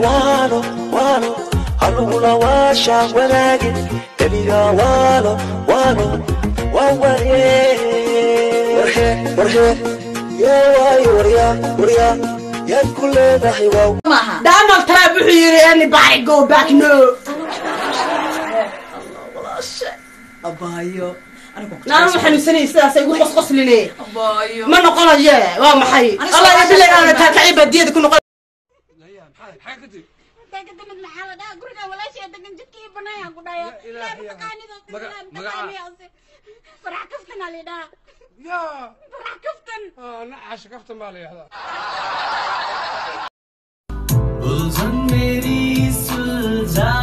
Walo, walo, halugula washa wanagi. Kaliga walo, walo, wawari. Warhe, ya wariya, wariya, ya kulle dahi wow. Donald Trump yiri anybody go back no. Abayo. نعم حنسني ساسي يقول قص لي. أبايو. ما نقول يا وامحي. الله يبلي أنا تعيب الدية كل نقول. حاجتي تاكد من الحالة قرنا ولا شيء تاكد جتكي بنايا قدايا لا بتقاني ذا بتقاني فرح كفتن على ده يا فرح كفتن نعش كفتن بالي هذا उलझन मेरी सुलझा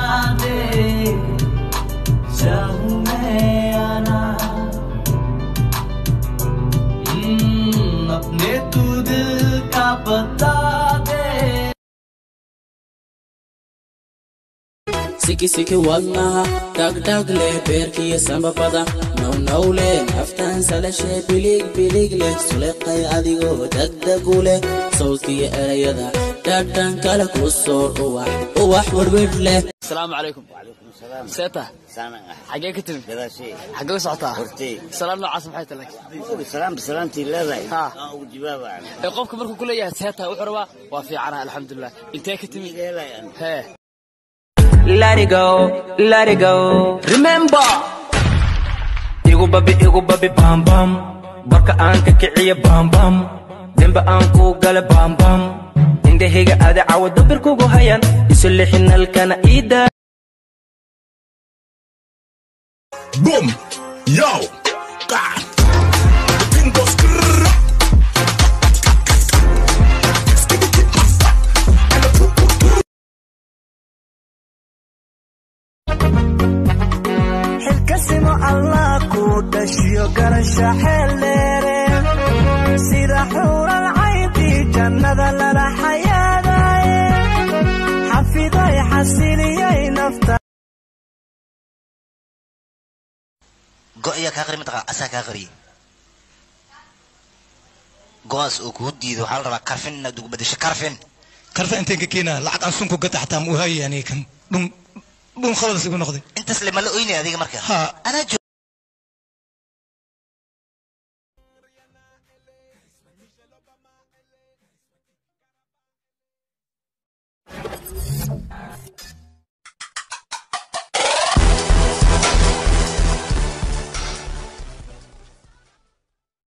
दे चाहूं मैं आना अपने तू दिल का बता दे Siki siki walnaha dag dag le berkiya samba pada no no le aftan salashe bilig bilig le suleqay adigo dag dag le sawti erayada dag dan kala kusoo uwax warwir le السلام عليكم. وعليكم السلام. سيتا سامع حقك كتب كذا شيء حقك صعطها ورتي سلام نعاس محيط لك سلام بسلامتي لا لا ها وجبابه يعني يقفكم مركو كل يا سيتا وحروا وفي عنها الحمد لله انت كتب لا يعني ها Let it go, let it go. Remember. Igu babi bam bam. Barka anka kiciya bam bam. Demba anku gala bam bam. Inde higa ada awad birku go hayan. Isulixin alkana ida. Boom, yo, God. Kasimo Allah ku dashiyo garasha xeleere sida xural aydi jannada la hayaaday xafiday xasiliyay nafta go'ya ka qari mataqa asa ka qari go'as oo ku diido waxa la rabaa karfin inaad ugu badasho karfin inta ka keenaa lacag aan sunku gata xataa mu hayani kan dum khalas igu noqday inta isla ma la ooynay adiga markaa ha ana